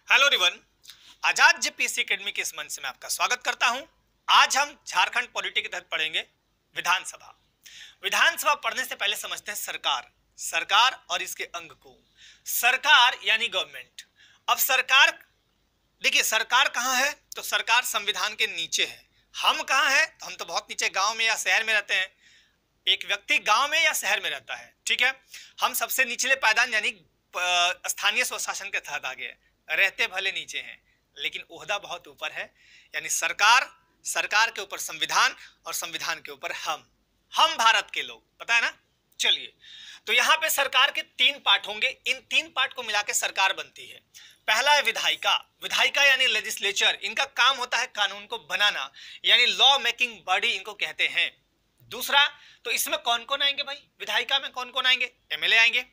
Hello everyone, आजाद JPSC academy के इस मंच से मैं आपका स्वागत करता हूं। आज हम झारखंड पॉलिटी के तहत पढ़ेंगे विधानसभा। विधानसभा पढ़ने से पहले समझते हैं सरकार और इसके अंग को। सरकार यानी गवर्नमेंट। अब सरकार, देखिए सरकार कहां है, तो सरकार संविधान के नीचे है। हम कहां हैं, तो हम तो बहुत नीचे गांव में या शहर में रहते हैं। एक व्यक्ति गांव में या शहर में रहता है, ठीक है। हम सबसे निचले पायदान यानी स्थानीय स्वशासन के तहत आ गए, रहते भले नीचे हैं लेकिन ओहदा बहुत ऊपर है। यानी सरकार के ऊपर संविधान और संविधान के ऊपर हम भारत के लोग, पता है ना। चलिए, तो यहां पे सरकार के 3 पार्ट होंगे। इन 3 पार्ट को मिलाकर सरकार बनती है। पहला है विधायिका यानी लेजिस्लेचर। इनका काम होता है कानून को बनाना, यानी लॉ मेकिंग बॉडी इनको कहते हैं। दूसरा, तो इसमें कौन कौन आएंगे भाई, विधायिका में कौन कौन आएंगे, एमएलए आएंगे,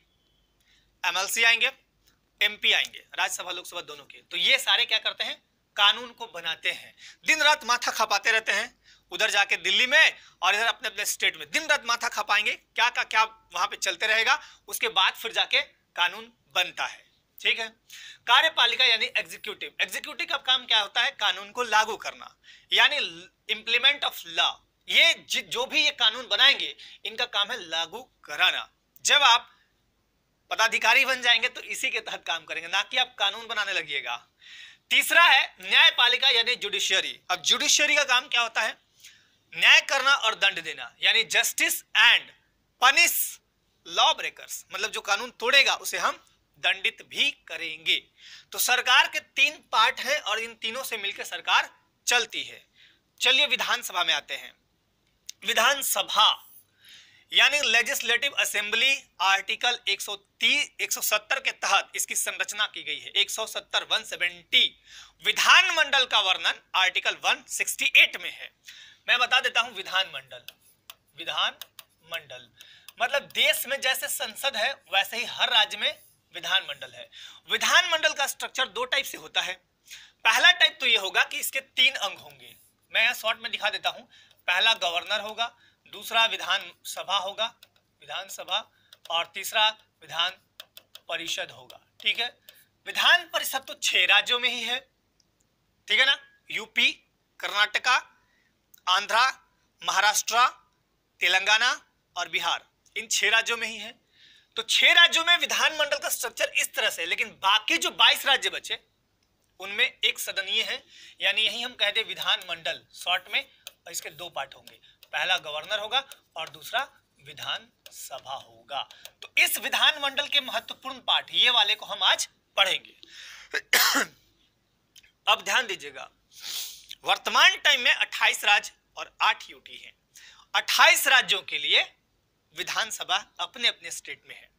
एमएलसी आएंगे, एमपी आएंगे, राज्यसभा लोकसभा दोनों के। तो ये सारे क्या करते हैं, कानून को बनाते हैं। दिन रात माथा खपाते रहते हैं, उधर जाके दिल्ली में और इधर अपने अपने स्टेट में दिन रात माथा खपाएंगे, क्या का क्या वहां पे चलते रहेगा। उसके बाद फिर जाके कानून बनता है, ठीक है। कार्यपालिका यानी एग्जीक्यूटिव का काम क्या होता है, कानून को लागू करना, यानी इंप्लीमेंट ऑफ लॉ। ये जो भी ये कानून बनाएंगे इनका काम है लागू कराना। जब आप पदाधिकारी बन जाएंगे तो इसी के तहत काम करेंगे, ना कि आप कानून बनाने लगिएगा। तीसरा है न्यायपालिका यानी जुडिशियरी। अब जुडिशियरी का काम क्या होता है, न्याय करना और दंड देना, यानी justice and punish law breakers. मतलब जो कानून तोड़ेगा उसे हम दंडित भी करेंगे। तो सरकार के 3 पार्ट हैं और इन तीनों से मिलकर सरकार चलती है। चलिए विधानसभा में आते हैं। विधानसभा यानी लेजिस्लेटिव असेंबली, आर्टिकल 170 के तहत इसकी संरचना की गई है। 170 विधानमंडल का वर्णन आर्टिकल 168 में है। मैं बता देता हूं, विधानमंडल मतलब देश में जैसे संसद है वैसे ही हर राज्य में विधानमंडल है। विधानमंडल का स्ट्रक्चर 2 टाइप से होता है। पहला टाइप तो ये होगा कि इसके 3 अंग होंगे। मैं यहां शॉर्ट में दिखा देता हूं। पहला गवर्नर होगा, दूसरा विधानसभा होगा, विधानसभा, और तीसरा विधान परिषद होगा, ठीक है। विधान परिषद तो 6 राज्यों में ही है, ठीक है ना। यूपी, कर्नाटका, आंध्रा, महाराष्ट्र, तेलंगाना और बिहार, इन 6 राज्यों में ही है। तो 6 राज्यों में विधानमंडल का स्ट्रक्चर इस तरह से। लेकिन बाकी जो 22 राज्य बचे उनमें एक सदनीय है, यानी यही हम कहते हैं विधानमंडल शॉर्ट में। और इसके 2 पार्ट होंगे, पहला गवर्नर होगा और दूसरा विधानसभा होगा। तो इस विधानमंडल के महत्वपूर्ण पार्ट ये वाले को हम आज पढ़ेंगे। अब ध्यान दीजिएगा, वर्तमान टाइम में 28 राज्य और 8 यूटी हैं। 28 राज्यों के लिए विधानसभा अपने अपने स्टेट में है।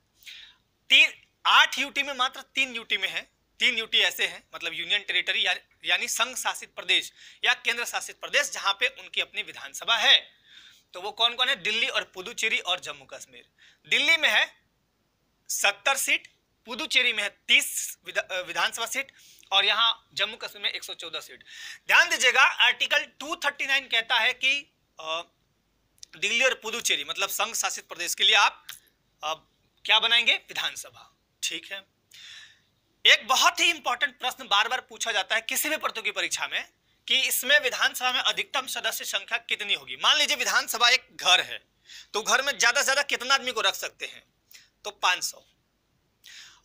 8 यूटी में मात्र 3 यूटी में है। 3 यूटी ऐसे हैं, मतलब यूनियन टेरिटरी यानी संघ शासित प्रदेश या केंद्र शासित प्रदेश, जहां पे उनकी अपनी विधानसभा है। तो वो कौन कौन है, दिल्ली और पुदुचेरी और जम्मू कश्मीर। दिल्ली में है 70 सीट, पुदुचेरी में है 30 विधानसभा सीट, और यहां जम्मू कश्मीर में 114 सीट। ध्यान दीजिएगा, आर्टिकल 239 कहता है कि दिल्ली और पुदुचेरी मतलब संघ शासित प्रदेश के लिए आप क्या बनाएंगे, विधानसभा, ठीक है। एक बहुत ही इंपॉर्टेंट प्रश्न बार बार पूछा जाता है किसी भी प्रतियोगी परीक्षा में कि इसमें विधानसभा में अधिकतम सदस्य संख्या कितनी होगी। मान लीजिए विधानसभा एक घर है, तो घर में ज्यादा से ज्यादा कितना आदमी को रख सकते हैं, तो 500।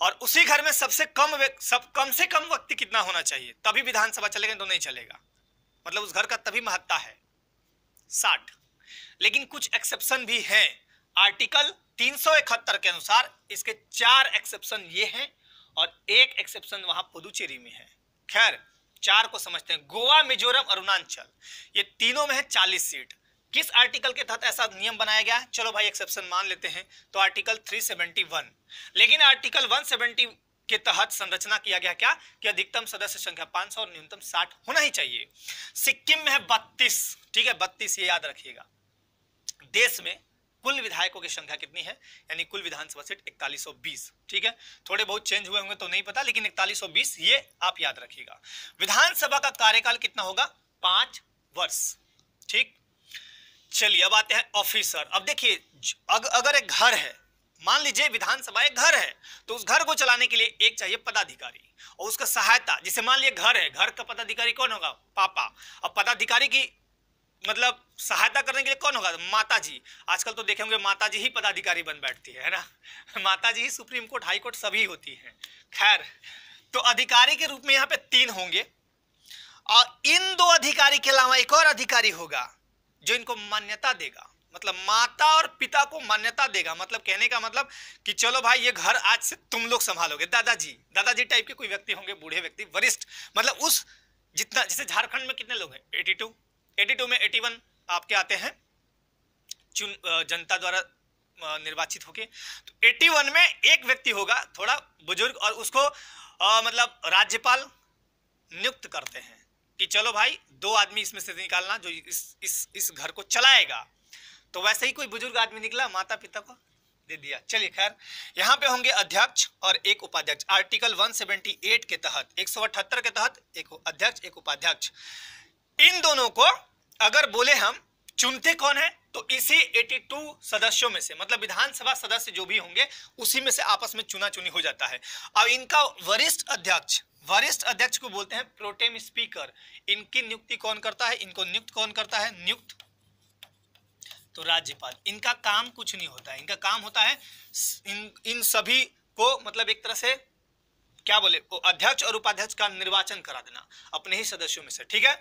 और उसी घर में कम से कम व्यक्ति कितना होना चाहिए, तभी विधानसभा चलेगा, तो नहीं चलेगा। मतलब उस घर का तभी महत्ता है 60। लेकिन कुछ एक्सेप्शन भी हैं। आर्टिकल 371 के अनुसार इसके 4 एक्सेप्शन ये हैं और 1 एक्सेप्शन वहां पुदुचेरी में है। खैर 4 को समझते हैं। गोवा, मिजोरम, अरुणाचल, ये तीनों में है 40 सीट। किस आर्टिकल के तहत ऐसा नियम बनाया गया है, चलो भाई एक्सेप्शन मान लेते हैं, तो आर्टिकल 371। लेकिन आर्टिकल 170 के तहत संरचना किया गया क्या, कि अधिकतम सदस्य संख्या 500 और न्यूनतम 60 होना ही चाहिए। सिक्किम में है 32, ठीक है, 32, ये याद रखिएगा। देश में कुल विधायकों की संख्या कितनी है, यानी कुल विधानसभा सीट 4120, ठीक है। थोड़े बहुत चेंज हुए होंगे तो नहीं पता, लेकिन 4120 ये आप याद रखिएगा। विधानसभा का कार्यकाल कितना होगा, 5 वर्ष, ठीक। चलिए अब आते हैं ऑफिसर। अब देखिए, अगर एक घर है, मान लीजिए विधानसभा एक घर है, तो उस घर को चलाने के लिए एक चाहिए पदाधिकारी और उसका सहायता। जिसे मान लिया घर है, घर का पदाधिकारी कौन होगा? पापा। अब पदाधिकारी की मतलब सहायता करने के लिए कौन होगा? माता जी। आजकल तो देखे होंगे माता जी ही पदाधिकारी बन बैठती है ना, माता जी ही सुप्रीम कोर्ट, हाई कोर्ट सभी होती हैं। खैर, तो अधिकारी के रूप में यहाँ पे 3 होंगे और इन 2 अधिकारी के अलावा एक और अधिकारी होगा जो इनको मान्यता देगा, मतलब माता और पिता को मान्यता देगा। मतलब कहने का मतलब कि चलो भाई ये घर आज से तुम लोग संभालोगे। दादाजी टाइप के कोई व्यक्ति होंगे, बूढ़े व्यक्ति, वरिष्ठ, मतलब उस जितना, जैसे झारखंड में कितने लोग हैं? 82 में 81 आपके आते हैं जनता द्वारा निर्वाचित होके। तो 81 में एक व्यक्ति होगा थोड़ा बुजुर्ग और उसको मतलब राज्यपाल नियुक्त करते हैं कि चलो भाई 2 आदमी इसमें से निकालना जो इस घर को चलाएगा। तो वैसे ही कोई बुजुर्ग आदमी निकला, माता पिता को दे दिया। चलिए खैर, यहाँ पे होंगे अध्यक्ष और एक उपाध्यक्ष। आर्टिकल 178 के तहत, 178 के तहत एक अध्यक्ष एक उपाध्यक्ष। इन दोनों को अगर बोले हम चुनते कौन है, तो इसी 82 सदस्यों में से, मतलब विधानसभा सदस्य जो भी होंगे उसी में से आपस में चुना चुनी हो जाता है। अब इनका वरिष्ठ अध्यक्ष को बोलते हैं प्रोटेम स्पीकर। इनकी नियुक्ति कौन करता है? इनको नियुक्त कौन करता है? नियुक्त तो राज्यपाल। इनका काम कुछ नहीं होता है, इनका काम होता है इन सभी को मतलब एक तरह से क्या बोले, अध्यक्ष और उपाध्यक्ष का निर्वाचन करा देना अपने ही सदस्यों में से, ठीक है।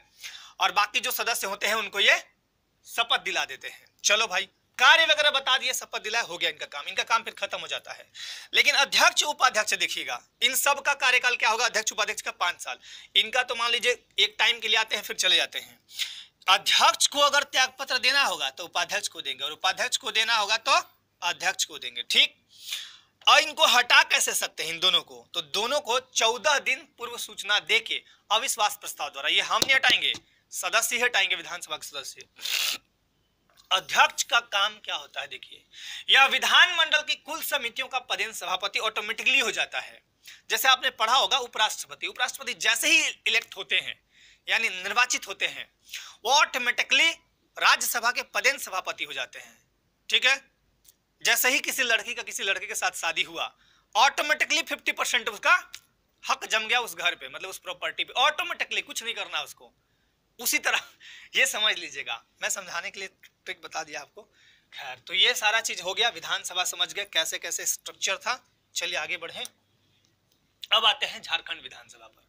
और बाकी जो सदस्य होते हैं उनको ये शपथ दिला देते हैं। चलो भाई, कार्य वगैरह बता दिए, शपथ दिलाया, हो गया इनका काम फिर खत्म हो जाता है। लेकिन अध्यक्ष उपाध्यक्ष देखिएगा, इन सब का कार्यकाल क्या होगा? अध्यक्ष उपाध्यक्ष का 5 साल। इनका तो मान लीजिए एक टाइम के लिए आते हैं फिर चले जाते हैं। अध्यक्ष को अगर त्यागपत्र देना होगा तो उपाध्यक्ष को देंगे और उपाध्यक्ष को देना होगा तो अध्यक्ष को देंगे, ठीक। और इनको हटा कैसे सकते हैं इन दोनों को? तो दोनों को 14 दिन पूर्व सूचना देके अविश्वास प्रस्ताव द्वारा, ये हम नहीं हटाएंगे, सदस्य ही हटाएंगे, विधानसभा के सदस्य। अध्यक्ष का काम क्या होता है? देखिए, यह विधानमंडल की कुल समितियों का पदेन सभापति ऑटोमेटिकली हो जाता है। जैसे आपने पढ़ा होगा उपराष्ट्रपति जैसे ही इलेक्ट होते हैं यानी निर्वाचित होते हैं, वो ऑटोमेटिकली राज्यसभा के पदेन सभापति हो जाते हैं, ठीक है। जैसे ही किसी लड़की का किसी लड़के के साथ शादी हुआ, ऑटोमेटिकली 50% उसका हक जम गया उस घर पे, मतलब उस प्रॉपर्टी पे, ऑटोमेटिकली, कुछ नहीं करना उसको। उसी तरह ये समझ लीजिएगा, मैं समझाने के लिए ट्रिक बता दिया आपको। खैर, तो ये सारा चीज हो गया, विधानसभा समझ गए कैसे कैसे स्ट्रक्चर था। चलिए आगे बढ़े। अब आते हैं झारखंड विधानसभा पर।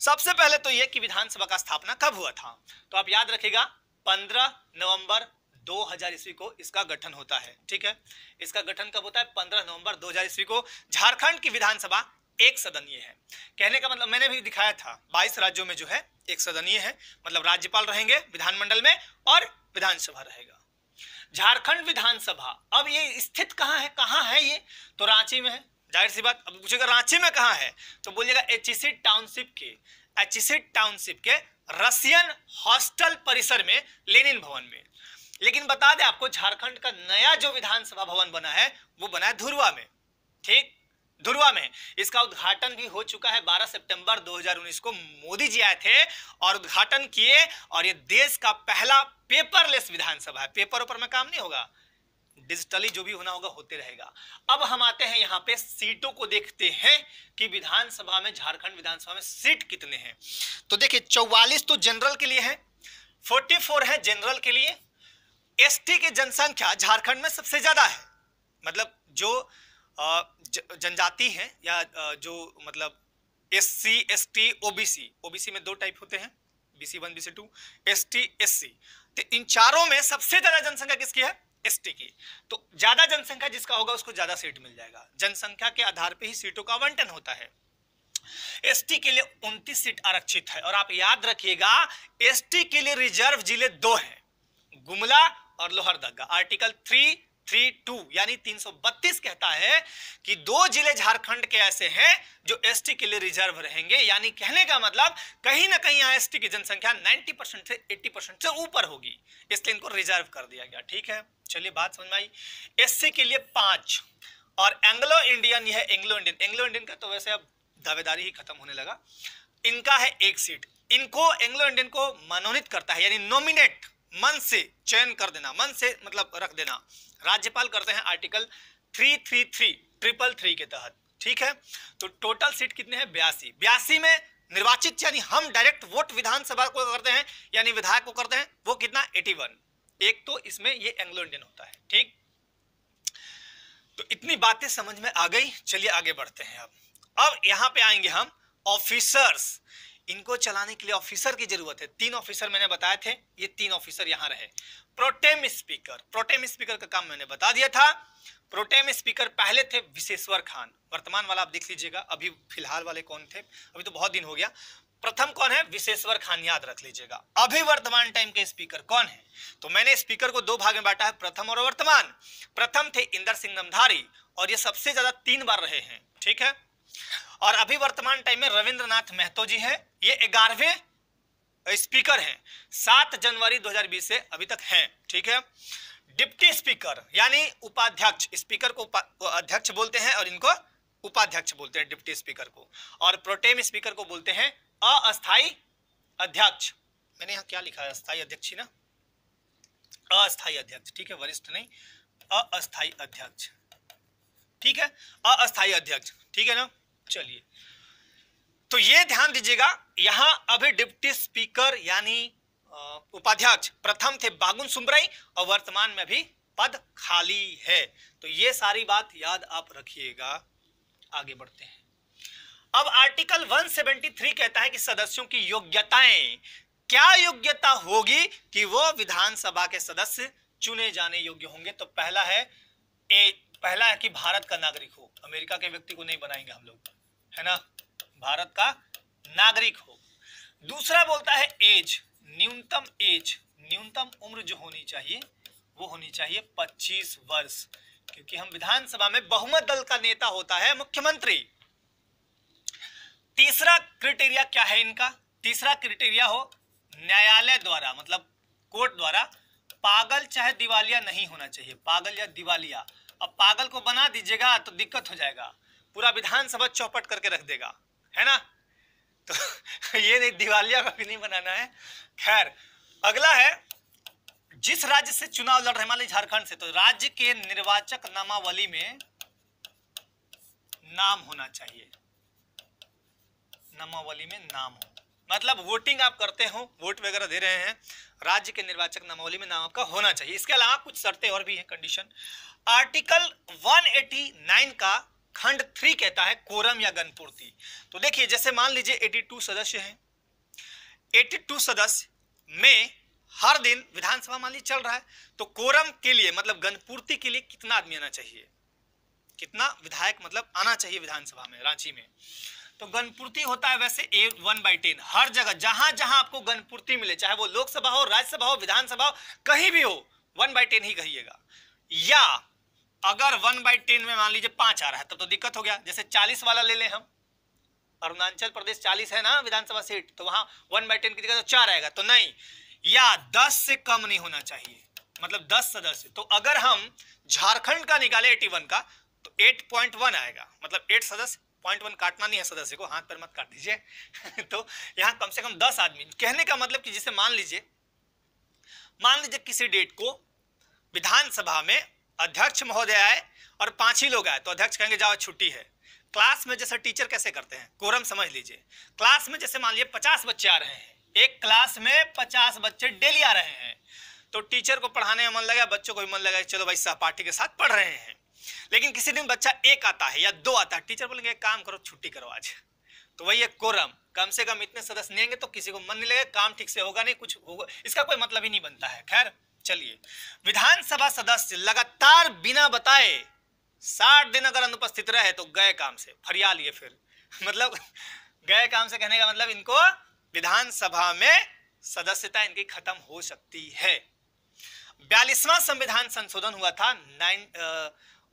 सबसे पहले तो ये कि विधानसभा का स्थापना कब हुआ था, तो आप याद रखिएगा 15 नवंबर 2000 ईस्वी को इसका गठन होता है, ठीक है। इसका गठन कब होता है? 15 नवंबर 2000 ईस्वी को। झारखंड की विधानसभा एक सदनीय है। कहने का मतलब मैंने भी दिखाया था 22 राज्यों में जो है एक सदनीय है, मतलब राज्यपाल रहेंगे विधानमंडल में और विधानसभा रहेगा। झारखंड विधानसभा अब ये स्थित कहाँ है ये? तो रांची में है। जाहिर सी बात, अब पूछेगा रांची में कहाँ है, तो बोलिएगा एचईसी टाउनशिप के रशियन हॉस्टल परिसर में, लेनिन भवन में। लेकिन बता दें आपको, झारखंड का नया जो विधानसभा भवन बना है वो बना है धुरवा में, ठीक, धुरवा में। इसका उद्घाटन भी हो चुका है। 12 सितंबर 2019 को मोदी जी आए थे और उद्घाटन किए, और ये देश का पहला पेपरलेस विधानसभा है। पेपर ऊपर में काम नहीं होगा, डिजिटली जो भी होना होगा होते रहेगा। अब हम आते हैं यहाँ पे सीटों को देखते हैं कि विधानसभा में, झारखंड विधानसभा में सीट कितने हैं। तो देखिए 44 तो जनरल के लिए है, 44 है जनरल के लिए। एसटी की जनसंख्या झारखंड में सबसे ज्यादा है, मतलब जो जनजाति है या जो मतलब एससी एसटी ओबीसी में 2 टाइप होते हैं, BC1 BC2, ST SC। तो इन चारों में सबसे ज्यादा जनसंख्या किसकी है? एसटी की। तो ज्यादा जनसंख्या जिसका होगा उसको ज्यादा सीट मिल जाएगा। जनसंख्या के आधार पे ही सीटों का आवंटन होता है। एसटी के लिए 29 सीट आरक्षित है, और आप याद रखिएगा एसटी के लिए रिजर्व जिले 2 हैं, गुमला और लोहरदगा। आर्टिकल 332 यानी 332 कहता है कि 2 जिले झारखंड के ऐसे हैं जो एसटी के लिए रिजर्व रहेंगे। यानी कहने का मतलब कहीं ना कहीं यहाँ एसटी की जनसंख्या 90% से 80% से ऊपर होगी, इसलिए इनको रिजर्व कर दिया गया, ठीक है। चलिए बात समझ में आई। एससी के लिए 5, और एंग्लो इंडियन, यह एंग्लो इंडियन का तो वैसे अब दावेदारी ही खत्म होने लगा। इनका है 1 सीट। इनको एंग्लो इंडियन को मनोनीत करता है, यानी नॉमिनेट, मन से चयन कर देना, मन से मतलब रख देना, राज्यपाल करते हैं। आर्टिकल 333 333 के तहत, ठीक है। तो टोटल सीट कितने हैं? 82। 82 में निर्वाचित यानी हम डायरेक्ट वोट विधानसभा को करते हैं यानी विधायक को करते हैं, वो कितना? 81। एक तो इसमें ये एंग्लो इंडियन होता है, ठीक। तो इतनी बातें समझ में आ गई। चलिए आगे बढ़ते हैं। अब यहां पे आएंगे हम ऑफिसर्स। इनको चलाने के लिए ऑफिसर की जरूरत है। 3 ऑफिसर मैंने बताए थे, ये 3 ऑफिसर यहां रहे। प्रोटेम स्पीकर, प्रोटेम स्पीकर का काम मैंने बता दिया था। प्रोटेम स्पीकर पहले थे विशेश्वर खान, वर्तमान वाला आप देख लीजिएगा, अभी फिलहाल वाले कौन थे, अभी तो बहुत दिन हो गया। प्रथम कौन है? विशेश्वर खान, याद रख लीजिएगा। अभी वर्तमान टाइम के स्पीकर कौन है? तो मैंने स्पीकर को 2 भाग में बांटा है, प्रथम और वर्तमान। प्रथम थे इंदर सिंह नमधारी और ये सबसे ज्यादा 3 बार रहे हैं, ठीक है। और अभी वर्तमान टाइम में रविंद्रनाथ महतो जी हैं, ये 11वें स्पीकर हैं, 7 जनवरी 2020 से अभी तक हैं, ठीक है। डिप्टी स्पीकर यानी उपाध्यक्ष, स्पीकर को अध्यक्ष बोलते हैं और इनको उपाध्यक्ष बोलते हैं, डिप्टी स्पीकर को। और प्रोटेम स्पीकर को बोलते हैं अस्थाई अध्यक्ष। मैंने यहाँ क्या लिखा है? अस्थाई अध्यक्ष ही ना, अस्थाई अध्यक्ष, ठीक है, वरिष्ठ नहीं, अस्थाई अध्यक्ष, ठीक है, अस्थाई अध्यक्ष, ठीक है ना। चलिए, तो ये ध्यान दीजिएगा, यहां अभी डिप्टी स्पीकर यानी उपाध्यक्ष प्रथम थे बागुन सुमरई और वर्तमान में भी पद खाली है। तो ये सारी बात याद आप रखिएगा। आगे बढ़ते हैं। अब आर्टिकल 173 कहता है कि सदस्यों की योग्यताएं, क्या योग्यता होगी कि वो विधानसभा के सदस्य चुने जाने योग्य होंगे? तो पहला है कि भारत का नागरिक हो, अमेरिका के व्यक्ति को नहीं बनाएंगे हम लोग, है ना, भारत का नागरिक हो। दूसरा बोलता है एज, न्यूनतम उम्र जो होनी चाहिए वो होनी चाहिए 25 वर्ष, क्योंकि हम विधानसभा में बहुमत दल का नेता होता है मुख्यमंत्री। तीसरा क्राइटेरिया क्या है इनका? तीसरा क्राइटेरिया हो न्यायालय द्वारा, मतलब कोर्ट द्वारा पागल चाहे दिवालिया नहीं होना चाहिए, पागल या दिवालिया। अब पागल को बना दीजिएगा तो दिक्कत हो जाएगा, पूरा विधानसभा चौपट करके रख देगा, है ना। तो ये नहीं, दिवालिया का भी नहीं बनाना है। खैर, अगला है जिस राज्य से चुनाव लड़ रहे, मान लीजिए झारखंड से, तो राज्य के निर्वाचक नामावली में नाम होना चाहिए, नामावली में नाम हो, मतलब वोटिंग आप करते हो, वोट वगैरह दे रहे हैं, राज्य के निर्वाचक नामावली में नाम आपका होना चाहिए। इसके अलावा कुछ शर्तें और भी हैं, कंडीशन। आर्टिकल 189 का खंड 3 कहता है कोरम या गणपूर्ति। तो देखिए, जैसे मान लीजिए 82 सदस्य हैं, 82 सदस्य में हर दिन विधानसभा मान लीजिए चल रहा है, तो कोरम के लिए मतलब गणपूर्ति के लिए कितना आदमी आना चाहिए, कितना विधायक मतलब आना चाहिए विधानसभा में, रांची में। तो गणपूर्ति होता है वैसे 1/10, हर जगह जहां जहां आपको गणपूर्ति मिले, चाहे वो लोकसभा हो, राज्यसभा हो, विधानसभा हो, कहीं भी हो, 1/10 ही कहिएगा। या अगर 1/10 में मान लीजिए 5 आ रहा है तब तो दिक्कत हो गया। जैसे 40 वाला ले लें हम, अरुणाचल प्रदेश 40 है ना विधानसभा सीट, तो वहां 1/10 की जगह तो 4 आएगा, तो नहीं। या 10 से कम नहीं होना चाहिए, मतलब 10 सदस्य। तो अगर हम झारखंड का निकाले 81 का, तो 8.1 आएगा, मतलब 8 सदस्य, 0.1 काटना नहीं है सदस्य को, हाथ पर मत काट दीजिए। तो यहां कम से कम 10 आदमी, कहने का मतलब कि जैसे मान लीजिए किसी डेट को विधानसभा में अध्यक्ष महोदय आए और 5 ही लोग आए, तो अध्यक्ष कहेंगे जाओ छुट्टी है। क्लास में जैसे टीचर कैसे करते हैं, कोरम समझ लीजिए, क्लास में जैसे मान लीजिए 50 बच्चे आ रहे हैं, एक क्लास में 50 बच्चे डेली आ रहे हैं, तो टीचर को पढ़ाने में मन लगा, बच्चों को भी मन लगा, चलो भाई सहपाठी के साथ पढ़ रहे हैं। लेकिन किसी दिन बच्चा 1 आता है या 2 आता है, टीचर बोलेंगे एक काम करो, छुट्टी करो आज। तो वही है कोरम, कम से कम इतने सदस्य नहीं आएंगे तो किसी को मन नहीं लगेगा, काम ठीक से होगा नहीं, कुछ होगा, इसका कोई मतलब ही नहीं बनता है। खैर चलिए, विधानसभा सदस्य लगातार बिना बताए 60 दिन अगर अनुपस्थित रहे तो गए काम से, फरिया लिए फिर। मतलब गए काम से कहने का मतलब इनको विधानसभा में सदस्यता इनकी खत्म हो सकती है। 42वां संविधान संशोधन हुआ था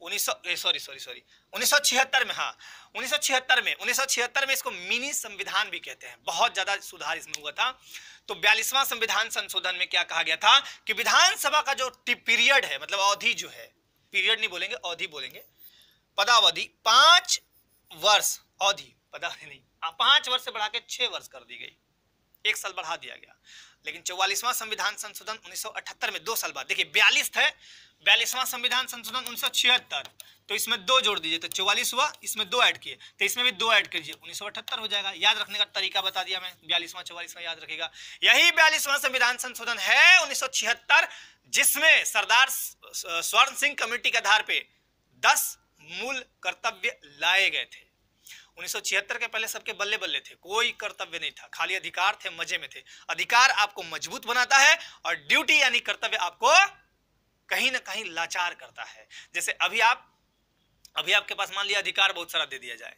1976 में। हाँ, 1976 में इसको मिनी संविधान भी कहते हैं, बहुत ज्यादा सुधार इसमें हुआ था। तो 42वां संविधान संशोधन में क्या कहा गया था कि विधानसभा का जो पीरियड है, मतलब अवधि जो है, पीरियड नहीं बोलेंगे, अवधि बोलेंगे, पदावधि 5 वर्ष, अवधि पदावधि नहीं, 5 वर्ष से बढ़ा के 6 वर्ष कर दी गई। 1 साल बढ़ा दिया गया। लेकिन 44वां संविधान संशोधन 1978 में 2 साल बाद, देखिए 42 थे, 42वां संविधान संशोधन 1976, तो इसमें 2 जोड़ दीजिए तो 44 हुआ, इसमें 2 ऐड किए तो इसमें भी 2 ऐड कीजिए 1978 हो जाएगा। याद रखने का तरीका बता दिया मैं, 42वां 44वां याद रखेगा। यही 42वां संविधान संशोधन है 1976, जिसमें सरदार स्वर्ण सिंह कमेटी के आधार पे 10 मूल कर्तव्य लाए गए थे। 1976 के पहले सबके बल्ले बल्ले थे, कोई कर्तव्य नहीं था, खाली अधिकार थे, मजे में थे। अधिकार आपको मजबूत बनाता है और ड्यूटी यानी कर्तव्य आपको कहीं ना कहीं लाचार करता है। जैसे अभी आपके पास मान लिया अधिकार बहुत सारा दे दिया जाए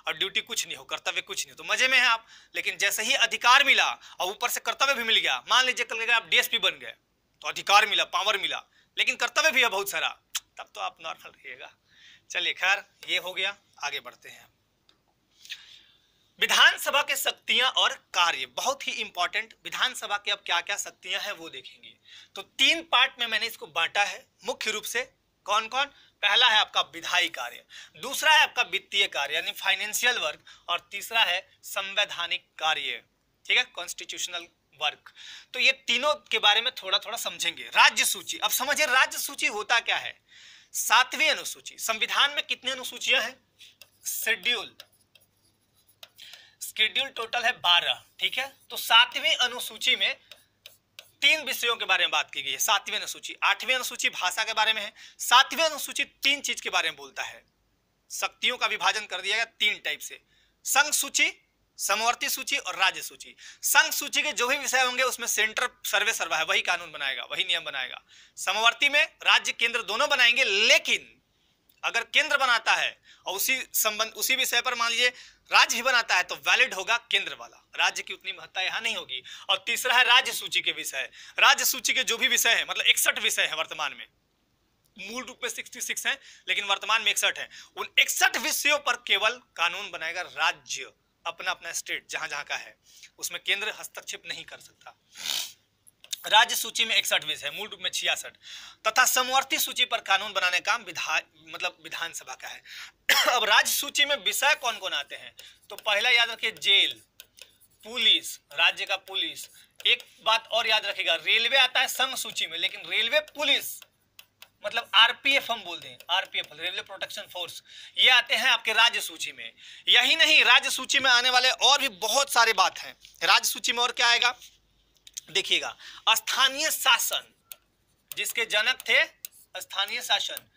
और ड्यूटी कुछ नहीं हो, कर्तव्य कुछ नहीं हो, तो मजे में है आप। लेकिन जैसे ही अधिकार मिला और ऊपर से कर्तव्य भी मिल गया, मान लीजिए कल आप डीएसपी बन गए तो अधिकार मिला, पावर मिला, लेकिन कर्तव्य भी है बहुत सारा, तब तो आप नॉर्मल रहिएगा। चलिए खैर, ये हो गया, आगे बढ़ते हैं। विधानसभा के शक्तियां और कार्य बहुत ही इंपॉर्टेंट। विधानसभा के अब क्या क्या शक्तियां हैं वो देखेंगे। तो 3 पार्ट में मैंने इसको बांटा है मुख्य रूप से। कौन कौन? पहला है आपका विधायी कार्य, दूसरा है आपका वित्तीय कार्य यानी फाइनेंशियल वर्क, और तीसरा है संवैधानिक कार्य, ठीक है, कॉन्स्टिट्यूशनल वर्क। तो ये तीनों के बारे में थोड़ा थोड़ा समझेंगे। राज्य सूची, अब समझिए राज्य सूची होता क्या है। 7वीं अनुसूची, संविधान में कितनी अनुसूचियां हैं? शेड्यूल टोटल है 12, ठीक है। तो 7वीं अनुसूची में 3 विषयों के बारे में बात की गई है। 7वीं अनुसूची, 8वीं अनुसूची भाषा के बारे में है। 7वीं अनुसूची 3 चीज के बारे में बोलता है। शक्तियों का विभाजन कर दिया गया 3 टाइप से, संघ सूची, समवर्ती सूची और राज्य सूची। संघ सूची के जो भी विषय होंगे उसमें सेंटर सर्वे सर्वा है, वही कानून बनाएगा, वही नियम बनाएगा। समवर्ती में राज्य केंद्र दोनों बनाएंगे, लेकिन अगर केंद्र बनाता है और उसी विषय पर मान लीजिए राज्य ही बनाता है तो वैलिड होगा केंद्र वाला, राज्य की उतनी महत्ता यहां नहीं होगी। और तीसरा है राज्य सूची के विषय। राज्य सूची के जो भी विषय है, मतलब 61 विषय है वर्तमान में, मूल रूप में 66 हैं लेकिन वर्तमान में 61 है। उन 61 विषयों पर केवल कानून बनाएगा राज्य, अपना अपना स्टेट जहां जहां का है, उसमें केंद्र हस्तक्षेप नहीं कर सकता। राज्य सूची में 61 विषय है, मूल रूप में 66, तथा समवर्ती सूची पर कानून बनाने का काम विधानसभा का है। अब राज्य सूची में विषय कौन कौन आते हैं? तो पहला याद रखिए जेल, पुलिस, राज्य का पुलिस। एक बात और याद रखिएगा, रेलवे आता है संघ सूची में, लेकिन रेलवे पुलिस मतलब आरपीएफ हम बोल दें, आरपीएफ रेलवे प्रोटेक्शन फोर्स, ये आते हैं आपके राज्य सूची में। यही नहीं, राज्य सूची में आने वाले और भी बहुत सारे बात हैं। राज्य सूची में और क्या आएगा देखिएगा, स्थानीय शासन, जिसके जनक थे स्थानीय शासन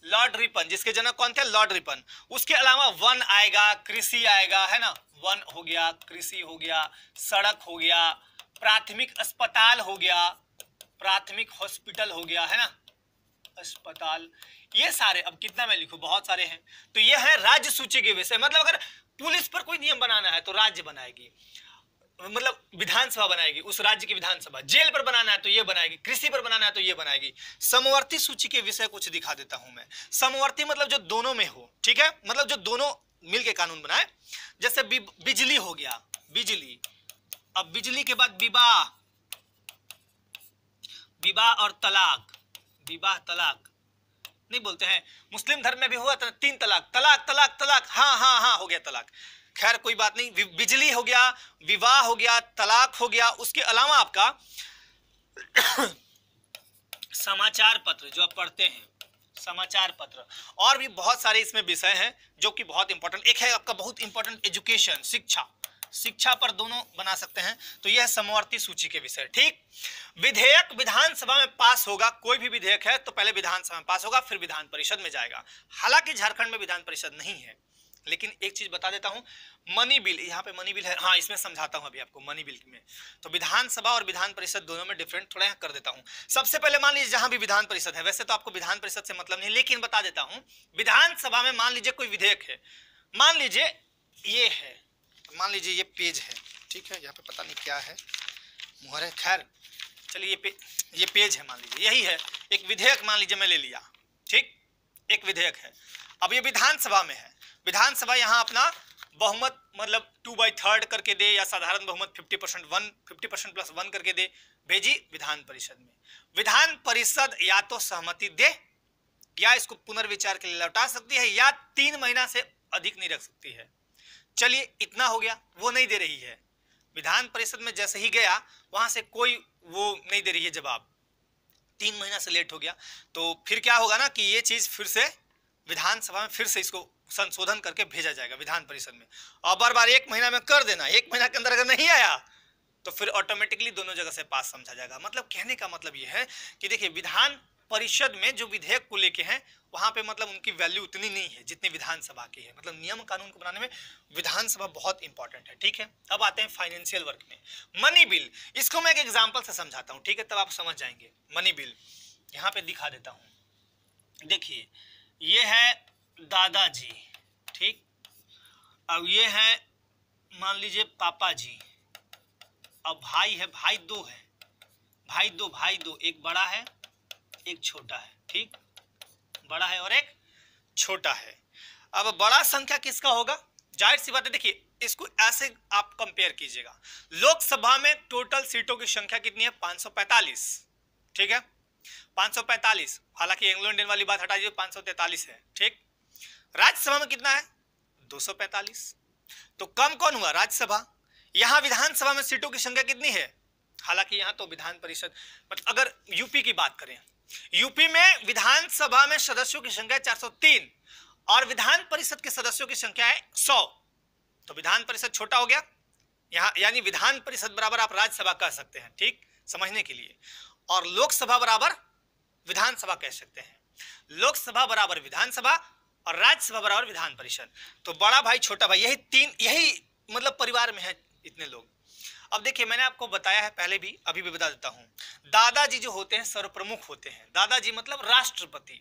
लॉर्ड रिपन, जिसके जनक कौन थे? Lord Ripon. उसके अलावा वन आएगा, कृषि आएगा, है ना, वन हो गया, कृषि हो गया, सड़क हो गया, प्राथमिक अस्पताल हो गया, प्राथमिक हॉस्पिटल हो गया, है ना, अस्पताल, ये सारे। अब कितना मैं लिखूं, बहुत सारे हैं। तो ये है राज्य सूची के विषय। मतलब अगर पुलिस पर कोई नियम बनाना है तो राज्य बनाएगी, मतलब विधानसभा बनाएगी, उस राज्य की विधानसभा। जेल पर बनाना है तो ये बनाएगी, कृषि पर बनाना है तो ये बनाएगी। समवर्ती सूची के विषय कुछ दिखा देता हूं मैं। समवर्ती मतलब जो दोनों में हो, ठीक है, मतलब जो दोनों मिलके कानून बनाए। जैसे बिजली हो गया, बिजली। अब बिजली के बाद विवाह, विवाह और तलाक, विवाह तलाक नहीं बोलते हैं, मुस्लिम धर्म में भी हुआ 3 तलाक, तलाक तलाक तलाक, हाँ हाँ हाँ हो गया तलाक। खैर कोई बात नहीं, बिजली हो गया, विवाह हो गया, तलाक हो गया। उसके अलावा आपका समाचार पत्र जो आप पढ़ते हैं, समाचार पत्र, और भी बहुत सारे इसमें विषय हैं जो कि बहुत इंपॉर्टेंट। एक है आपका बहुत इंपॉर्टेंट एजुकेशन, शिक्षा, शिक्षा पर दोनों बना सकते हैं। तो यह है समवर्ती सूची के विषय, ठीक। विधेयक विधानसभा में पास होगा, कोई भी विधेयक है तो पहले विधानसभा में पास होगा, फिर विधान परिषद में जाएगा। हालांकि झारखंड में विधान परिषद नहीं है, लेकिन एक चीज बता देता हूं, मनी बिल, यहाँ पे मनी बिल है, हाँ इसमें समझाता हूं अभी आपको मनी बिल में। तो विधानसभा और विधान परिषद दोनों में डिफरेंट थोड़ा कर देता हूं। सबसे पहले मान लीजिए जहां भी विधान परिषद है, वैसे तो आपको विधान परिषद से मतलब नहीं, लेकिन बता देता हूं, विधानसभा में मान लीजिए कोई विधेयक है, मान लीजिए ये है, मान लीजिए ये पेज है, ठीक है, यहाँ पे पता नहीं क्या है, मुहर है, खैर चलिए ये पेज है, मान लीजिए यही है, एक विधेयक मान लीजिए मैं ले लिया, ठीक, एक विधेयक है। अब ये विधानसभा में है, विधानसभा यहाँ अपना बहुमत मतलब 2/3 करके दे, या साधारण बहुमत 50% प्लस 1 करके दे, भेजी विधान परिषद में। विधान परिषद या तो सहमति दे, या इसको पुनर्विचार के लिए लौटा सकती है, या 3 महीना से अधिक नहीं रख सकती है। चलिए इतना हो गया, वो नहीं दे रही है, विधान परिषद में जैसे ही गया वहां से कोई वो नहीं दे रही है जवाब, 3 महीना से लेट हो गया, तो फिर क्या होगा ना कि ये चीज फिर से विधानसभा में फिर से इसको संशोधन करके भेजा जाएगा विधान परिषद में, और बार बार 1 महीना में कर देना, 1 महीना के अंदर अगर नहीं आया तो फिर ऑटोमेटिकली दोनों जगह से पास समझा जाएगा। मतलब कहने का मतलब ये है कि देखिए विधान परिषद में जो विधेयक को लेके हैं वहां पे मतलब उनकी वैल्यू उतनी नहीं है जितनी विधानसभा की है। मतलब नियम कानून को बनाने में विधानसभा बहुत इंपॉर्टेंट है। ठीक है, अब आते हैं फाइनेंशियल वर्क में। मनी बिल, इसको मैं एक एग्जांपल से समझाता हूं, ठीक है, तब आप समझ जाएंगे। मनी बिल यहां पे दिखा देता हूं, देखिए ये है दादाजी, ठीक, अब ये है मान लीजिए पापा जी, अब भाई है, भाई दो है, भाई दो, एक बड़ा है एक छोटा है, ठीक, बड़ा है और एक छोटा है। अब बड़ा संख्या किसका होगा, जाहिर सी बात है, देखिए इसको ऐसे आप कंपेयर कीजिएगा, लोकसभा में टोटल सीटों की संख्या कितनी है, 545, ठीक है, 545, हालांकि एंग्लो इंडियन वाली बात हटा दीजिए, 543 है, ठीक। राज्यसभा में कितना है, 245, तो कम कौन हुआ, राज्यसभा। यहां विधानसभा में सीटों की संख्या कितनी है, हालांकि यहां तो विधान परिषद, मतलब अगर यूपी की बात करें, यूपी में विधानसभा में सदस्यों की संख्या 403 और विधान परिषद के सदस्यों की संख्या है 100, तो विधान परिषद छोटा हो गया यहां, यानी विधान परिषद बराबर आप राज्यसभा कह सकते हैं, ठीक, समझने के लिए, और लोकसभा बराबर विधानसभा कह सकते हैं। लोकसभा बराबर विधानसभा और राज्यसभा बराबर विधान परिषद। तो बड़ा भाई छोटा भाई यही तीन, यही मतलब परिवार में है इतने लोग। अब देखिए मैंने आपको बताया है पहले भी, अभी भी बता देता हूं, दादाजी जो होते हैं सर्वप्रमुख होते हैं। दादाजी मतलब राष्ट्रपति,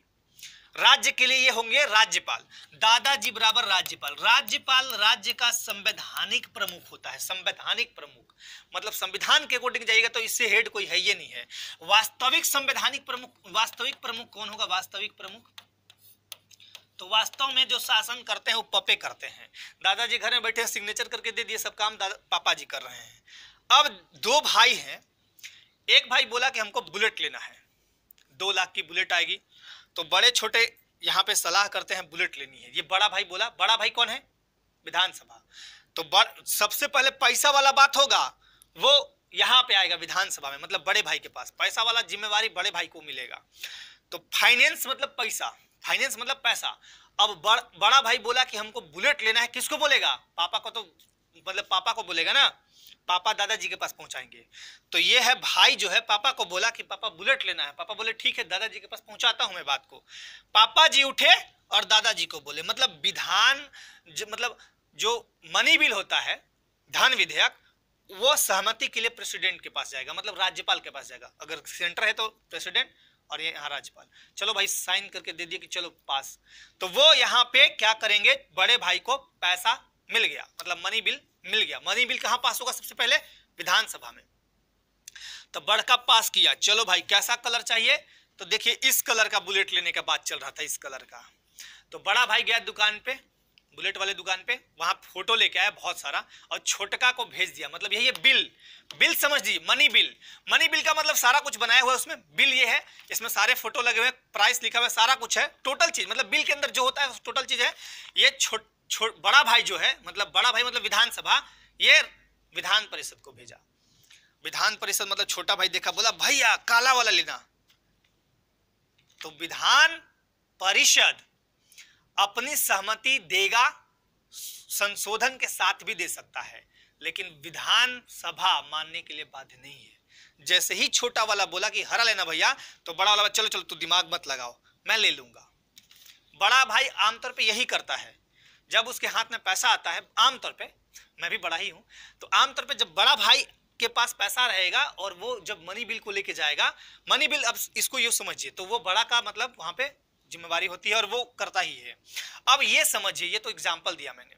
राज्य के लिए ये होंगे राज्यपाल। दादाजी बराबर राज्यपाल। राज्यपाल राज्य का संवैधानिक प्रमुख होता है। संवैधानिक प्रमुख मतलब संविधान के अकॉर्डिंग जाइएगा तो इससे हेड कोई है ये नहीं है। वास्तविक संवैधानिक प्रमुख, वास्तविक प्रमुख कौन होगा, वास्तविक प्रमुख तो वास्तव में जो शासन करते हैं वो पप्पे करते हैं। दादाजी घर में बैठे सिग्नेचर करके दे दिए, सब काम पापा जी कर रहे हैं। अब 2 भाई हैं, एक भाई बोला कि हमको बुलेट लेना है, 2 लाख की बुलेट आएगी, तो बड़े छोटे यहाँ पे सलाह करते हैं बुलेट लेनी है। ये बड़ा भाई बोला, बड़ा भाई कौन है, विधानसभा, तो सबसे पहले पैसा वाला बात होगा वो यहाँ पे आएगा विधानसभा में, मतलब बड़े भाई के पास पैसा वाला जिम्मेवारी बड़े भाई को मिलेगा। तो फाइनेंस मतलब पैसा, फाइनेंस मतलब पैसा। अब बड़ा भाई बोला कि हमको बुलेट लेना है, किसको बोलेगा, पापा को, तो मतलब पापा को बोलेगा ना, पापा दादाजी के पास पहुंचाएंगे। तो ये है भाई जो है पापा को बोला कि पापा बुलेट लेना है, पापा बोले ठीक है दादाजी के पास पहुंचाता हूं मैं बात को। पापा जी उठे और दादाजी को बोले, मतलब विधान मतलब जो मनी बिल होता है, धन विधेयक, वो सहमति के लिए प्रेसिडेंट के पास जाएगा, मतलब राज्यपाल के पास जाएगा। अगर सेंटर है तो प्रेसिडेंट और ये यहाँ राज्यपाल, चलो भाई साइन करके दे दिए कि चलो पास। तो वो यहाँ पे क्या करेंगे, बड़े भाई को पैसा मिल गया, मतलब मनी बिल मिल गया। मनी बिल कहाँ पास होगा, सबसे पहले विधानसभा में। तो बड़का पास किया, चलो भाई कैसा कलर चाहिए, तो देखिए इस कलर का बुलेट लेने का बात चल रहा था, इस कलर का। तो बड़ा भाई गया दुकान पे, बुलेट वाले दुकान पे, वहां फोटो लेके आया बहुत सारा और छोटका को भेज दिया। मतलब यही है बिल, बिल समझ दीजिए, मनी बिल। मनी बिल का मतलब सारा कुछ बनाया हुआ है उसमें, बिल ये है, इसमें सारे फोटो लगे हुए, प्राइस लिखा हुआ है, सारा कुछ है, टोटल चीज, मतलब बिल के अंदर जो होता है टोटल चीज है। ये बड़ा भाई जो है, मतलब बड़ा भाई मतलब विधानसभा, ये विधान परिषद को भेजा। विधान परिषद मतलब छोटा भाई देखा, बोला भैया काला वाला लेना। तो विधान परिषद अपनी सहमति देगा, संशोधन के साथ भी दे सकता है, लेकिन विधानसभा मानने के लिए बाध्य नहीं है। जैसे ही छोटा वाला बोला कि हरा लेना भैया, तो बड़ा वाला चलो चलो तू दिमाग मत लगाओ, मैं ले लूंगा। बड़ा भाई आमतौर पे यही करता है, जब उसके हाथ में पैसा आता है, आमतौर पे, मैं भी बड़ा ही हूं, तो आमतौर पे जब बड़ा भाई के पास पैसा रहेगा और वो जब मनी बिल को लेके जाएगा, मनी बिल, अब इसको ये समझिए, तो वो बड़ा का मतलब वहां पे जिम्मेवारी होती है और वो करता ही है। अब ये समझिए, ये तो एग्जांपल दिया मैंने,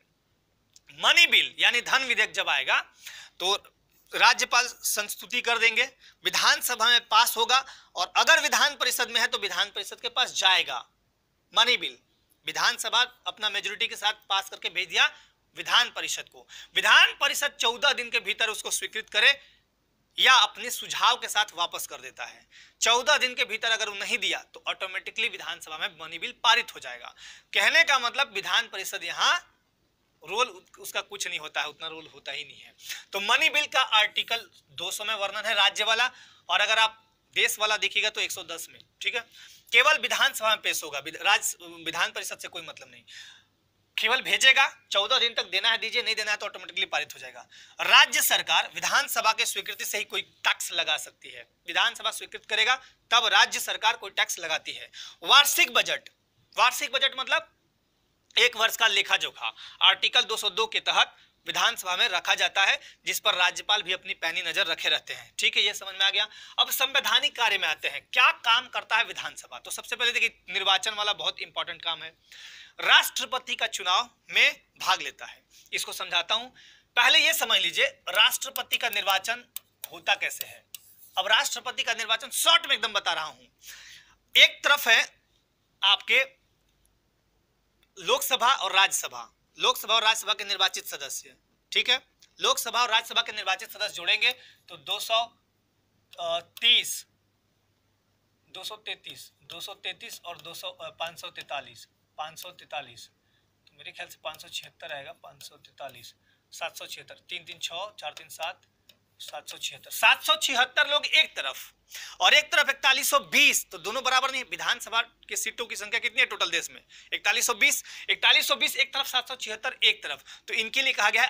मनी बिल यानी धन विधेयक जब आएगा तो राज्यपाल संस्तुति कर देंगे, विधानसभा में पास होगा, और अगर विधान परिषद में है तो विधान परिषद के पास जाएगा मनी बिल। विधानसभा अपना मेजोरिटी के साथ पास करके भेज दिया विधान परिषद को। विधान परिषद 14 दिन के भीतर उसको स्वीकृत करे या अपने सुझाव के साथ वापस कर देता है। 14 दिन के भीतर अगर वो नहीं दिया तो ऑटोमेटिकली विधानसभा में मनी बिल पारित हो जाएगा। कहने का मतलब विधान परिषद यहां रोल उसका कुछ नहीं होता है, उतना रोल होता ही नहीं है। तो मनी बिल का आर्टिकल 200 में वर्णन है राज्य वाला, और अगर आप देश वाला देखिएगा तो 110 में, ठीक है। केवल विधानसभा में पेश होगा, विधान परिषद से कोई मतलब नहीं, केवल भेजेगा, 14 दिन तक देना है दीजिए, नहीं देना है तो ऑटोमेटिकली पारित हो जाएगा। राज्य सरकार विधानसभा के स्वीकृति से ही कोई टैक्स लगा सकती है, विधानसभा स्वीकृत करेगा तब राज्य सरकार कोई टैक्स लगाती है। वार्षिक बजट, वार्षिक बजट मतलब एक वर्ष का लेखा जोखा आर्टिकल 202 के तहत विधानसभा में रखा जाता है, जिस पर राज्यपाल भी अपनी पैनी नजर रखे रहते हैं, ठीक है, ये समझ में आ गया। अब संवैधानिक कार्य में आते हैं, क्या काम करता है विधानसभा। तो सबसे पहले देखिए निर्वाचन वाला बहुत इंपॉर्टेंट काम है, राष्ट्रपति का चुनाव में भाग लेता है। इसको समझाता हूं, पहले यह समझ लीजिए राष्ट्रपति का निर्वाचन होता कैसे है। अब राष्ट्रपति का निर्वाचन शॉर्ट में एकदम बता रहा हूं। एक तरफ है आपके लोकसभा और राज्यसभा, लोकसभा और राज्यसभा के निर्वाचित सदस्य, ठीक है, लोकसभा और राज्यसभा के निर्वाचित सदस्य जोड़ेंगे तो 233 और 543 तो मेरे ख्याल से 576 आएगा, 543 776 3 3 6 4 3 7 776 लोग एक तरफ, और एक तरफ 4120, तो दोनों बराबर नहीं। विधानसभा के सीटों की संख्या कितनी है टोटल देश में, 4120 एक तरफ, 776 एक तरफ। तो इनके लिए कहा गया है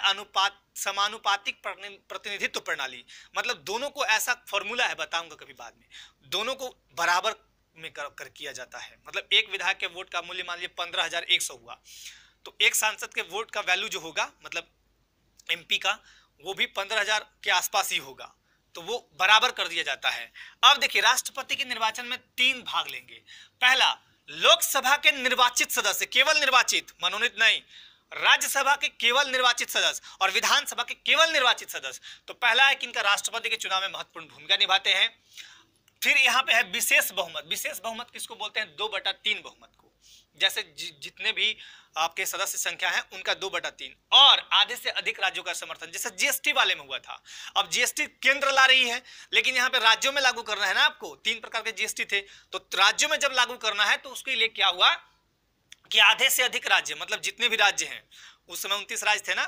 समानुपातिक प्रतिनिधित्व प्रणाली, मतलब दोनों को, ऐसा फॉर्मूला है बताऊंगा कभी बाद में, दोनों को बराबर में कर किया जाता है। मतलब एक विधायक के वोट का मूल्य मान लीजिए 15,100 हुआ, तो एक सांसद के वोट का वैल्यू जो होगा, मतलब एमपी का, वो भी 15,000 के आसपास ही होगा, तो वो बराबर कर दिया जाता है। अब देखिए राष्ट्रपति के निर्वाचन में 3 भाग लेंगे। पहला, लोकसभा के निर्वाचित सदस्य, केवल निर्वाचित, मनोनीत नहीं, राज्यसभा के केवल निर्वाचित सदस्य और विधानसभा के केवल निर्वाचित सदस्य। तो पहला है कि इनका राष्ट्रपति के चुनाव में महत्वपूर्ण भूमिका निभाते हैं। फिर यहाँ पे है विशेष बहुमत। विशेष बहुमत किसको बोलते हैं, 2/3 बहुमत को, जैसे जितने भी आपके सदस्य संख्या है उनका 2/3, और आधे से अधिक राज्यों का समर्थन, जैसे जीएसटी वाले में हुआ था। अब जीएसटी केंद्र ला रही है, लेकिन यहाँ पे राज्यों में लागू करना है ना आपको, 3 प्रकार के जीएसटी थे, तो राज्यों में जब लागू करना है तो उसके लिए क्या हुआ कि आधे से अधिक राज्य, मतलब जितने भी राज्य हैं, उस समय 29 राज्य थे ना,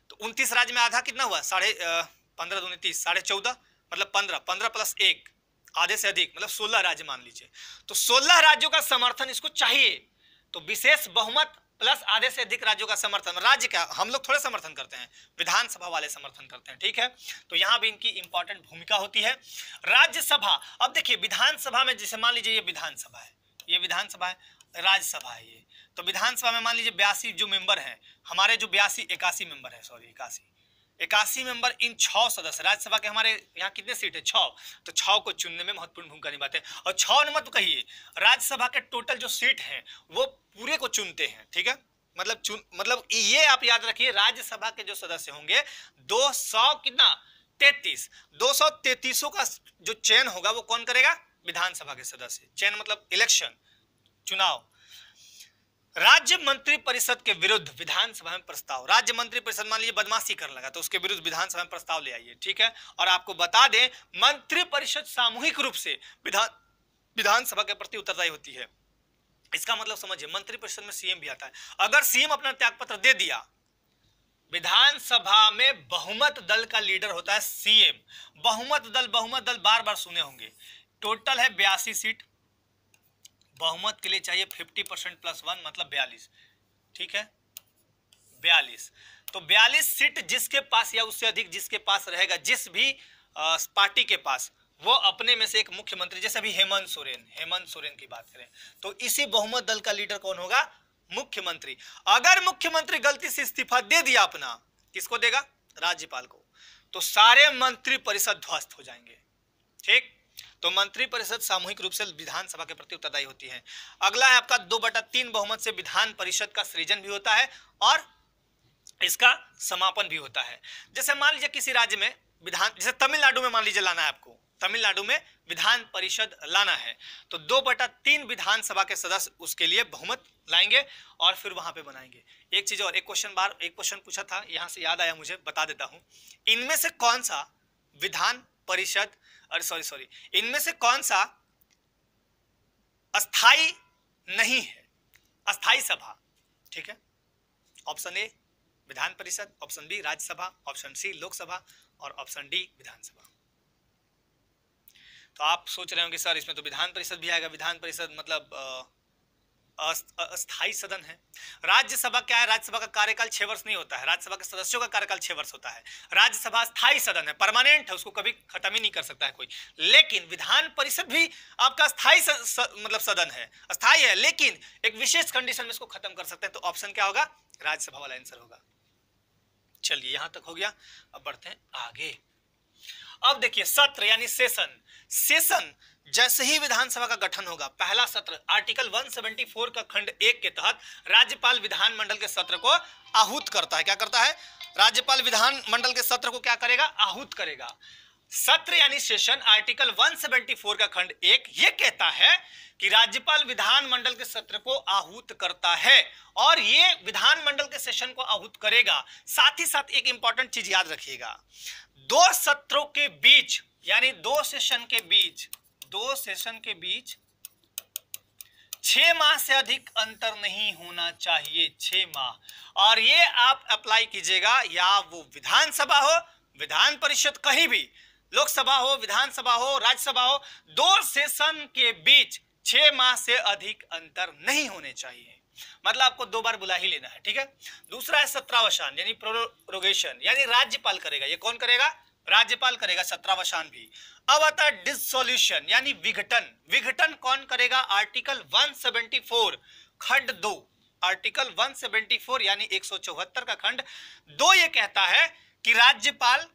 तो 29 राज्य में आधा कितना हुआ, 15 दूनी 30, 14.5, मतलब 15 प्लस 1, आधे से अधिक मतलब 16 राज्य मान लीजिए, तो 16 राज्यों का समर्थन इसको चाहिए। तो विशेष बहुमत प्लस आधे से अधिक राज्यों का समर्थन, राज्य क्या, हम लोग थोड़े समर्थन करते हैं, विधानसभा वाले समर्थन करते हैं, ठीक है। तो यहां भी इनकी इंपॉर्टेंट भूमिका होती है। राज्यसभा, अब देखिए विधानसभा में, जैसे मान लीजिए ये विधानसभा है, ये विधानसभा है, राज्यसभा है ये, तो विधानसभा में मान लीजिए 82 जो मेंबर हैं हमारे, जो 81 मेंबर है, सॉरी 81 मेंबर, इन 6 सदस्य, राज्यसभा के हमारे यहाँ कितने सीट है, 6, तो 6 को चुनने में महत्वपूर्ण भूमिका निभाते हैं। और 6 नंबर तो कहिए, राज्यसभा के टोटल जो सीट हैं वो पूरे को चुनते हैं, ठीक है, मतलब ये आप याद रखिए, राज्यसभा के जो सदस्य होंगे 233 का जो चयन होगा वो कौन करेगा, विधानसभा के सदस्य। चयन मतलब इलेक्शन, चुनाव। राज्य मंत्री परिषद के विरुद्ध विधानसभा में प्रस्ताव, राज्य मंत्री परिषद मान लीजिए बदमाशी करने लगा तो उसके विरुद्ध विधानसभा में प्रस्ताव ले आइए, ठीक है। और आपको बता दें मंत्री परिषद सामूहिक रूप से विधानसभा के प्रति उत्तरदायी होती है। इसका मतलब समझिए, मंत्री परिषद में सीएम भी आता है। अगर सीएम अपना त्यागपत्र दे दिया, विधानसभा में बहुमत दल का लीडर होता है सीएम। बहुमत दल बार बार सुने होंगे, टोटल है 82 सीट, बहुमत के लिए चाहिए 50% + 1 मतलब 42, ठीक है, 42। तो 42 सीट जिसके पास या उससे अधिक जिसके पास रहेगा, जिस भी पार्टी के पास, वो अपने में से एक मुख्यमंत्री, जैसे अभी हेमंत सोरेन की बात करें तो इसी बहुमत दल का लीडर कौन होगा, मुख्यमंत्री। अगर मुख्यमंत्री गलती से इस्तीफा दे दिया अपना, किसको देगा, राज्यपाल को, तो सारे मंत्री परिषद ध्वस्त हो जाएंगे, ठीक। तो मंत्री परिषद सामूहिक रूप से विधानसभा के प्रति उत्तरदायी होती है। अगला है आपका 2/3 बहुमत से विधान परिषद का सृजन भी होता है और इसका समापन भी होता है। जैसे मान लीजिए किसी राज्य में विधान, जैसे तमिलनाडु में मान लीजिए लाना है आपको, तमिलनाडु में विधान परिषद लाना है, तो 2/3 विधानसभा के सदस्य उसके लिए बहुमत लाएंगे और फिर वहां पे बनाएंगे। एक चीज और, एक क्वेश्चन पूछा था, यहां से याद आया मुझे, बता देता हूं। इनमें से कौन सा विधान परिषद, सॉरी, इनमें से कौन सा अस्थाई नहीं है, अस्थाई सभा, ठीक है। Option A Vidhan Parishad, option B Rajya Sabha, option C Lok Sabha और ऑप्शन डी विधानसभा। तो आप सोच रहे होंगे सर इसमें तो विधान परिषद भी आएगा, विधान परिषद मतलब अस्थाई सदन है। राज्यसभा क्या है? राज्यसभा का कार्यकाल 6 वर्ष नहीं होता है, राज्यसभा के सदस्यों का कार्यकाल 6 वर्ष होता है। राज्यसभा स्थायी सदन है, परमानेंट है, उसको कभी खत्म ही नहीं कर सकता है कोई। लेकिन विधान परिषद भी आपका स्थायी मतलब सदन है, अस्थायी है, लेकिन एक विशेष कंडीशन में इसको खत्म कर सकते हैं। तो ऑप्शन क्या होगा? राज्यसभा वाला आंसर होगा। चलिए यहां तक हो गया, अब बढ़ते हैं आगे। अब देखिए सत्र यानी सेशन, सेशन जैसे ही विधानसभा का गठन होगा, पहला सत्र आर्टिकल 174 का खंड 1 के तहत राज्यपाल विधानमंडल के सत्र को आहूत करता है। क्या करता है? राज्यपाल विधानमंडल के सत्र को क्या करेगा? आहूत करेगा। सत्र यानी सेशन आर्टिकल 174 का खंड 1 ये कहता है कि राज्यपाल विधानमंडल के सत्र को आहूत करता है और ये विधानमंडल के सेशन को आहूत करेगा। साथ ही साथ एक इंपॉर्टेंट चीज याद रखिएगा, 2 सत्रों के बीच यानी 2 सेशन के बीच 6 माह से अधिक अंतर नहीं होना चाहिए, 6 माह। और ये आप अप्लाई कीजिएगा, या वो विधानसभा हो, विधान परिषद, कहीं भी, लोकसभा हो, विधानसभा हो, राज्यसभा हो, 2 सेशन के बीच 6 माह से अधिक अंतर नहीं होने चाहिए। मतलब आपको 2 बार बुला ही लेना है, ठीक है। दूसरा है सत्रावसान यानी प्रोरोगेशन, यानी राज्यपाल करेगा। ये कौन करेगा? राज्यपाल करेगा सत्रावसान भी। अब आता है डिसोल्यूशन यानी विघटन। विघटन कौन करेगा? आर्टिकल 174 खंड 2, आर्टिकल 174 यानी 174 का खंड 2 ये कहता है कि राज्यपाल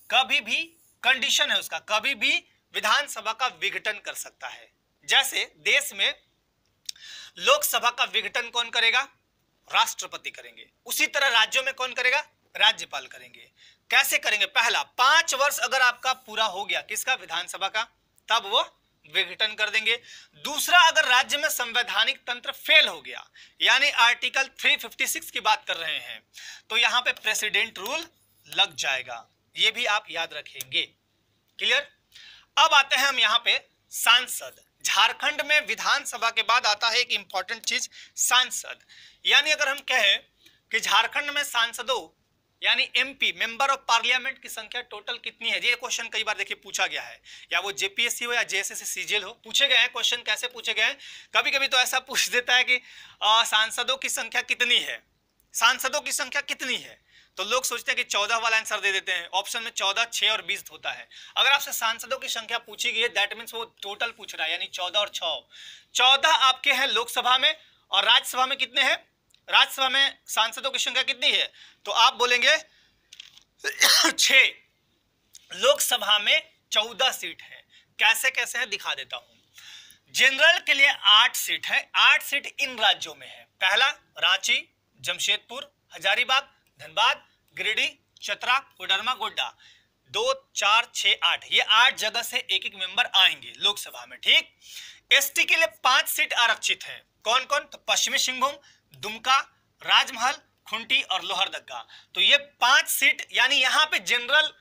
कभी भी, कंडीशन है उसका, कभी भी विधानसभा का विघटन कर सकता है। जैसे देश में लोकसभा का विघटन कौन करेगा? राष्ट्रपति करेंगे। उसी तरह राज्यों में कौन करेगा? राज्यपाल करेंगे। कैसे करेंगे? पहला, 5 वर्ष अगर आपका पूरा हो गया, किसका? विधानसभा का, तब वो विघटन कर देंगे। दूसरा, अगर राज्य में संवैधानिक तंत्र फेल हो गया, यानी आर्टिकल 356 की बात कर रहे हैं, तो यहां पे प्रेसिडेंट रूल लग जाएगा। ये भी आप याद रखेंगे। क्लियर? अब आते हैं हम यहां पे सांसद। झारखंड में विधानसभा के बाद आता है एक इंपॉर्टेंट चीज, सांसद। यानी अगर हम कहें कि झारखंड में सांसदों यानी एमपी, मेंबर ऑफ पार्लियामेंट की संख्या टोटल कितनी है? ये क्वेश्चन कई बार देखिए पूछा गया है, या वो जेपीएससी हो या जेएसएससी सीजीएल हो, पूछे गए हैं क्वेश्चन। कैसे पूछे गए हैं? कभी कभी तो ऐसा पूछ देता है कि सांसदों की संख्या कितनी है, सांसदों की संख्या कितनी है, तो लोग सोचते हैं कि 14 वाला आंसर दे देते हैं। ऑप्शन में 14, 6 और 20 होता है। अगर आपसे सांसदों की संख्या पूछी गई है, दैट मीन्स वो टोटल पूछ रहा है, यानी 14 और 6। 14 आपके हैं लोकसभा में, और राज्यसभा में कितने हैं? राज्यसभा में सांसदों की संख्या कितनी है? तो आप बोलेंगे 6। लोकसभा में 14 सीट है। कैसे कैसे है दिखा देता हूं। जनरल के लिए 8 सीट है। 8 सीट इन राज्यों में है। पहला रांची, जमशेदपुर, हजारीबाग, धनबाद, गिरिडीह, चतरा, कोडरमा, गोड्डा। 2, 4, 6, 8, ये 8 जगह से एक एक मेंबर आएंगे लोकसभा में, ठीक। एसटी के लिए 5 सीट आरक्षित है। कौन कौन? तो पश्चिमी सिंहभूम, दुमका, राजमहल, खुंटी और लोहरदगा। तो ये 5 सीट, यानी यहां पे जनरल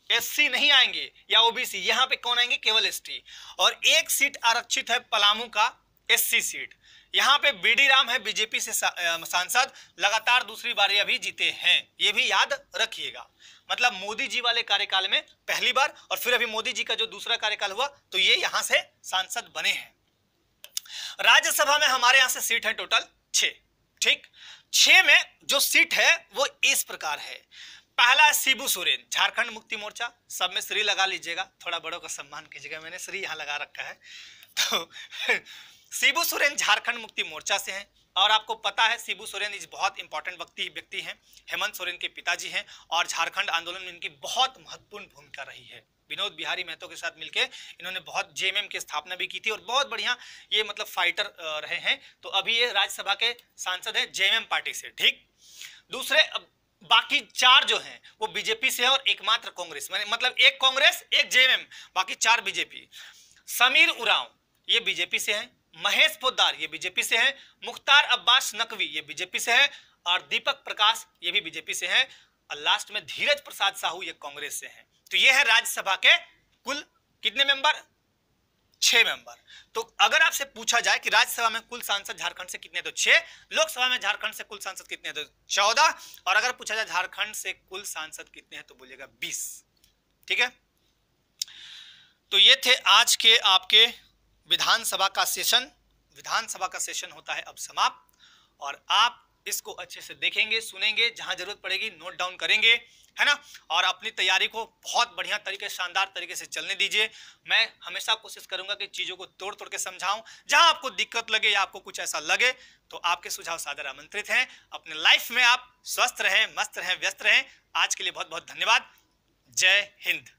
एससी नहीं आएंगे या ओबीसी, यहां पे कौन आएंगे? केवल एसटी। और 1 सीट आरक्षित है पलामू का, एससी सीट। यहां पे बीडी राम है बीजेपी से सांसद, लगातार दूसरी बार अभी जीते हैं। ये भी याद रखिएगा। मतलब मोदी जी वाले कार्यकाल में पहली बार, और फिर अभी मोदी जी का जो दूसरा कार्यकाल हुआ, तो ये यहां से सांसद बने हैं। राज्यसभा में हमारे यहां से सीट है टोटल 6, ठीक। 6 में जो सीट है वो इस प्रकार है। पहला है शिबू सोरेन, झारखंड मुक्ति मोर्चा। सब में श्री लगा लीजिएगा, थोड़ा बड़ों का सम्मान कीजिएगा, मैंने श्री यहां लगा रखा है। तो शिबू सोरेन झारखंड मुक्ति मोर्चा से हैं, और आपको पता है शिबू सोरेन इस बहुत इंपॉर्टेंट व्यक्ति हैं, हेमंत सोरेन के पिताजी हैं, और झारखंड आंदोलन में इनकी बहुत महत्वपूर्ण भूमिका रही है। विनोद बिहारी महतो के साथ मिलकर इन्होंने बहुत जेएमएम की स्थापना भी की थी, और बहुत बढ़िया ये मतलब फाइटर रहे हैं। तो अभी ये राज्यसभा के सांसद हैं जेएमएम पार्टी से, ठीक। दूसरे बाकी 4 जो हैं वो बीजेपी से है, और एकमात्र कांग्रेस, मतलब एक कांग्रेस, एक जेएमएम, बाकी 4 बीजेपी। समीर उरांव ये बीजेपी से हैं, महेश पोद्दार ये बीजेपी से हैं, मुख्तार अब्बास नकवी ये बीजेपी से है, और दीपक प्रकाश ये भी बीजेपी से हैं, और लास्ट में धीरज प्रसाद साहू ये कांग्रेस से हैं। तो ये है राज्यसभा के कुल कितने मेंबर? 6 मेंबर। तो अगर आपसे पूछा जाए कि राज्यसभा में कुल सांसद झारखंड से कितने, तो 6। लोकसभा में झारखंड से कुल सांसद कितने, तो 14। और अगर पूछा जाए झारखंड से कुल सांसद कितने हैं, तो बोलिएगा 20। ठीक है, तो ये थे आज के आपके विधानसभा का सेशन। विधानसभा का सेशन होता है अब समाप्त, और आप इसको अच्छे से देखेंगे, सुनेंगे, जहां जरूरत पड़ेगी नोट डाउन करेंगे, है ना। और अपनी तैयारी को बहुत बढ़िया तरीके, शानदार तरीके से चलने दीजिए। मैं हमेशा कोशिश करूंगा कि चीजों को तोड़ तोड़ के समझाऊं। जहां आपको दिक्कत लगे या आपको कुछ ऐसा लगे तो आपके सुझाव सादर आमंत्रित हैं। अपने लाइफ में आप स्वस्थ रहें, मस्त रहें, व्यस्त रहें। आज के लिए बहुत बहुत धन्यवाद। जय हिंद।